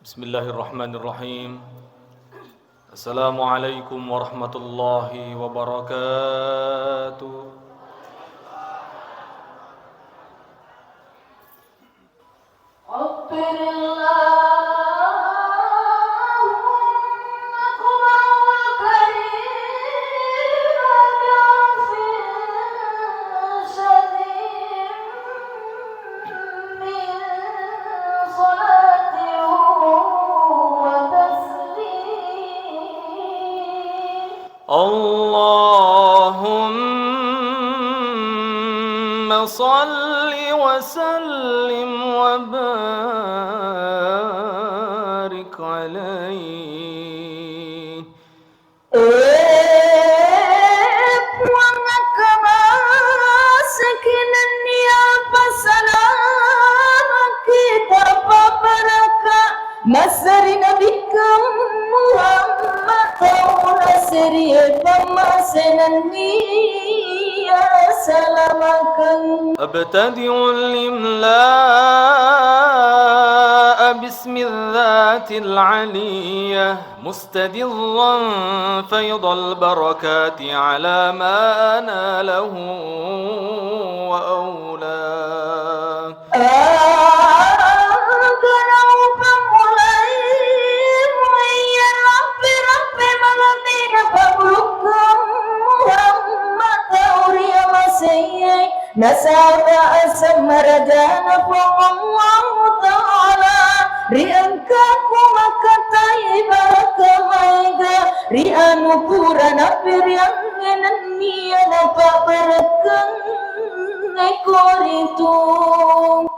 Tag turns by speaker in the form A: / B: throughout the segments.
A: بسم الله الرحمن الرحيم. السلام عليكم ورحمة الله وبركاته. اللهم صل وسلم وبارك عليه.
B: Masari Nabi Muhammad Taula Seriya Pemasenani Ya Salamakan.
A: أبتدئ الإملاء باسم الذات العلية مستدرا فيض البركات على ما ناله وأولاه.
B: Nasaba asamarajana Allah Ta'ala riangkaku makatai barakamaiga rianu purana piriang enania dapat berekang ekoritu.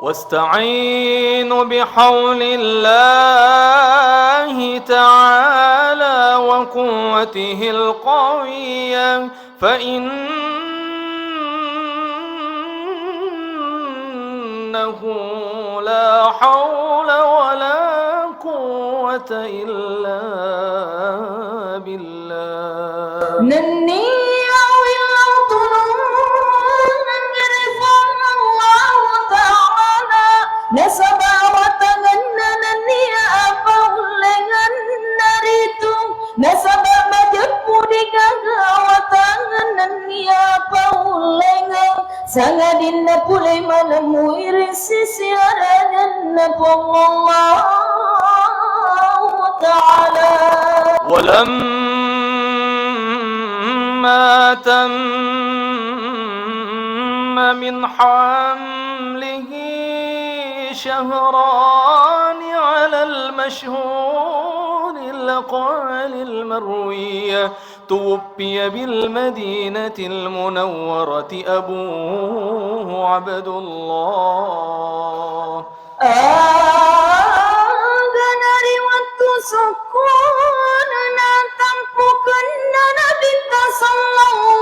A: واستعينوا بحول الله تعالى وقوته القوية فإنه لا حول ولا قوة إلا بالله.
B: Nasaba watangan nania apa ulengan naritu nasaba majepu digaga watangan nania apa ulengan sangadinna pulai malamu irisi siaradan Allah Ta'ala.
A: ولما تم من حمله شهران على المشهور الأقوال المروية توفي بالمدينة المنورة أبوه عبد الله.
B: Ganari waktu sukun na tampukan na Nabi sallallahu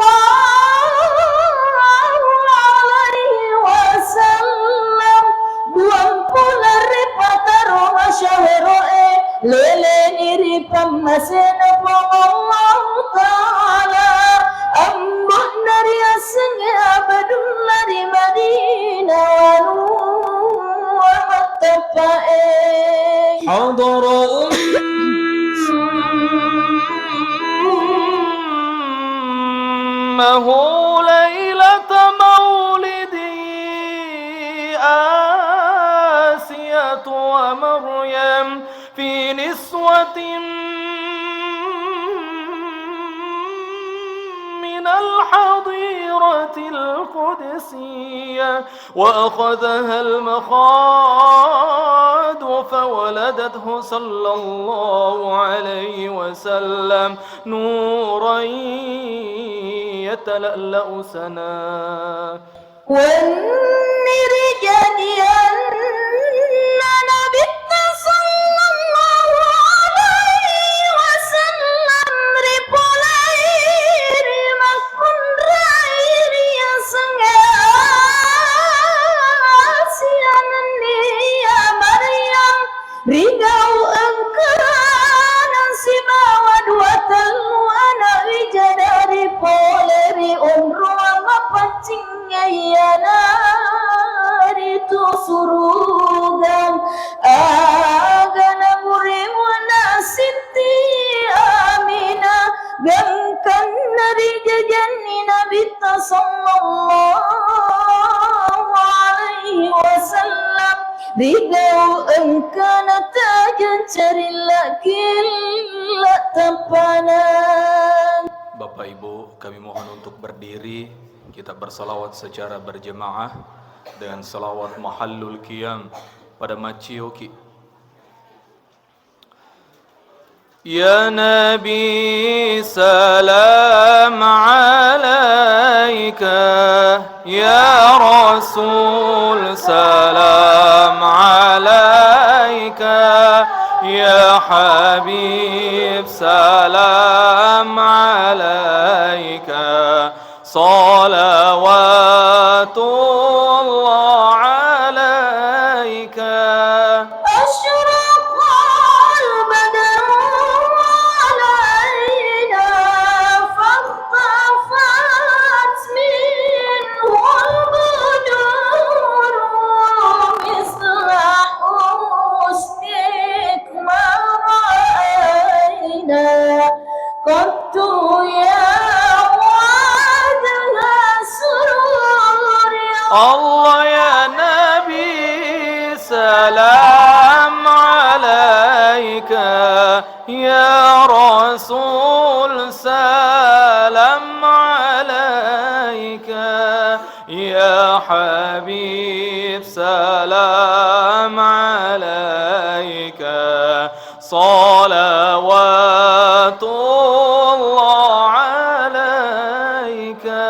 B: alaihi wasallam buang pula repataro masyahero lele niri pamasena Allah Ta'ala ambuh nari asenge abadullah di Madinah
A: حضر أمه ليلة مولده آسية ومريم في نسوة من الحظيرة القدسية وأخذها المخاض فولدته صلى الله عليه وسلم نورا يتلألأ سنا.
B: والنري جديا Nabi sallallahu alaihi wasallam ripolair makun rair ya sengasianan dia Maryam rigau engkanan si bawa dua telu anak wijadari poleri unruang pancingnya yana itu surugan agana Rigau engkana tajan cari lagi la tampanan.
A: Bapak Ibu, kami mohon untuk berdiri. Kita bersalawat secara berjemaah dengan salawat mahallul qiyam pada Macioki. Ya Nabi salam alaika, Ya Rasul salam alaika, Ya Habib salam alaika, salawatullah alaika. Allah ya Nabi salam alaika, Ya Rasul salam alaika, Ya Habib salam alaika, salawatullah alaika.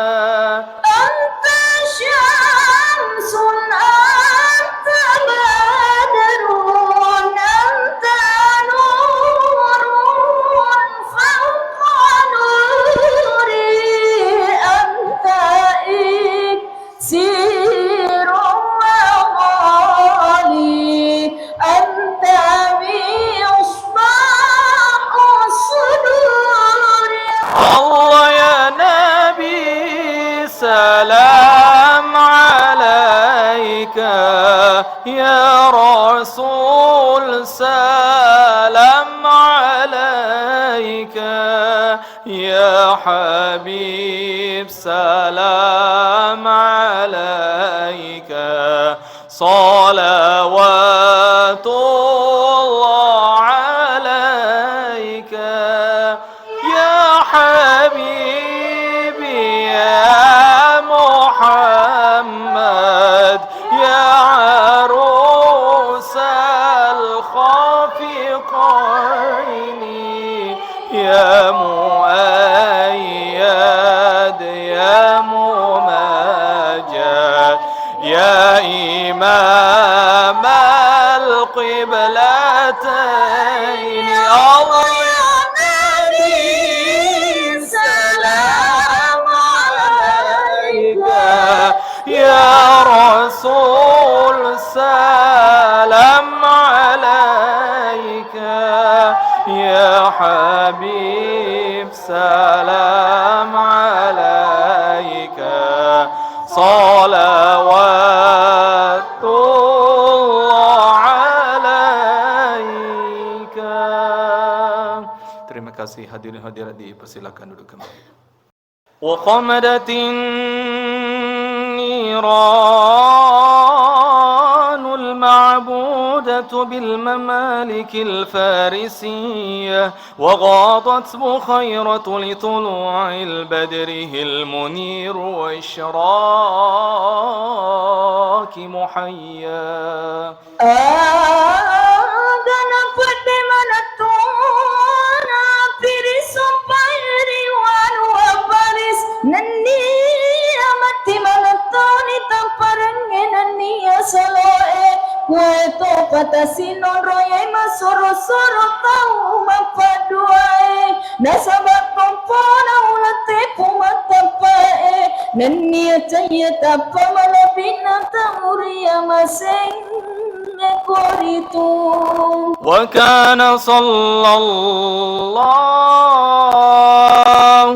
A: Salam alaika, Ya Rasul salam alaika, Ya Habib salam alaika, salawatullah alaika, Ya Habibi ya محمد يا عروس الخافقين يا مؤيد يا ممجد يا إمام القبلتين. الله يا نبي سلام Ya Rasul salam alaika, Ya Habib salam alaika, salawatullah alaika. Terima kasih hadirin hadirat, dipersilakan duduk kembali. Wa qamadatin النيران المعبودة بالممالك الفارسية، وغاضت بخيرة لطلوع البدر المنير وإشراك محيا.
B: Kueto patasinon roye masoro-soro tau mapaduae, nasabat pompona ulate pumatapae, nania caya tapa malabina tamuria maseng ekoritu.
A: Wa kana sallallahu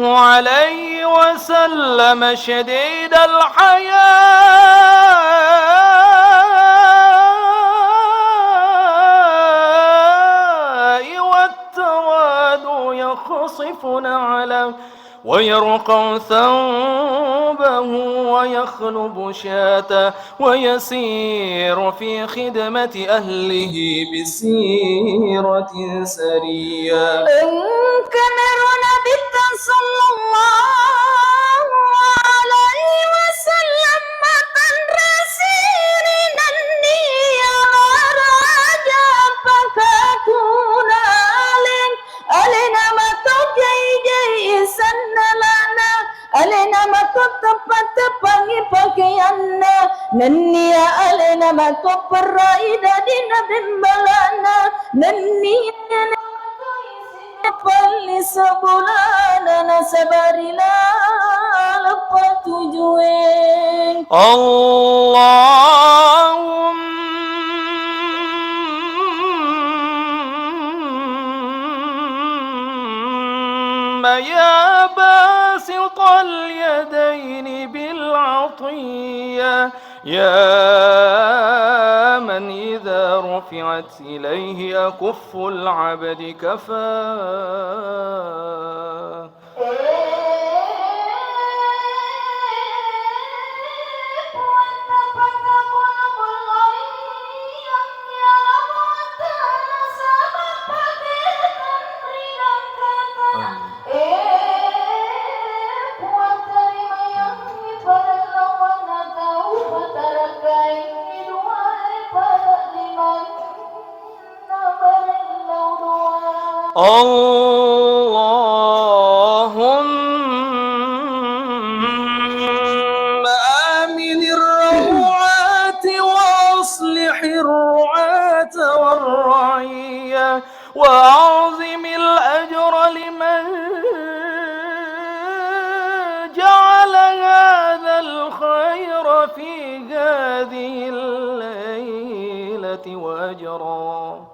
A: alaihi wasallam shadid al-hayat يخصف نعله ويرقع ثوبه أباه ويخلب شاة ويسير في خدمة أهله بسيرة سرية.
B: إن كان نبي صلى الله عليه وسلم متن رسيرين النية راجع فكاكون ألنا ما تجي جي سنلنا ألنا ما تتبت بني بكيانا ننيا ألنا ما تبرئ دين بمبلنا ننيا Pali sebulan sabarilah lepas tujuan
A: Allahumma ya basital yadaini bil atiyah يا من إذا رفعت إليه أكف العبد كفاه اللهم آمن الروعات وأصلح الرعاة والرعية وأعظم الأجر لمن جعل هذا الخير في هذه الليلة وأجرا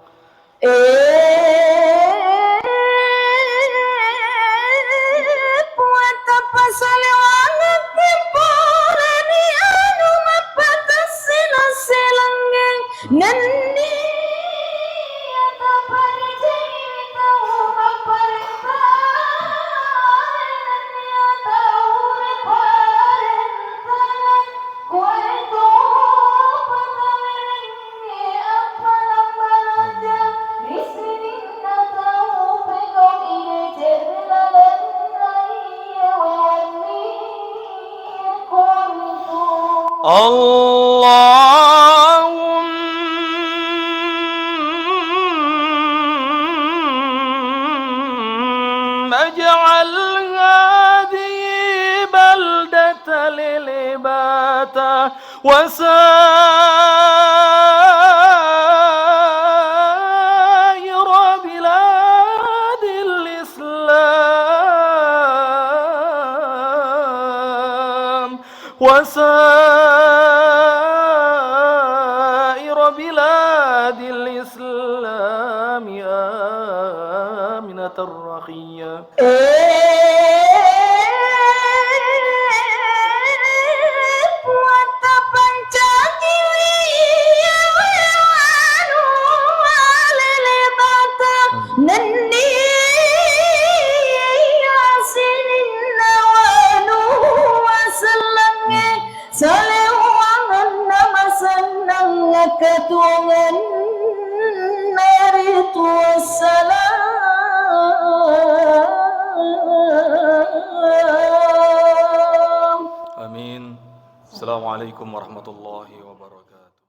A: اللهم اجعل هذه بلدة للباتة وسائر بلاد الإسلام وسائر بلاد الإسلام آمنة رخية
B: ketuangan nari wassalam.
A: Amin. Assalamualaikum warahmatullahi wabarakatuh.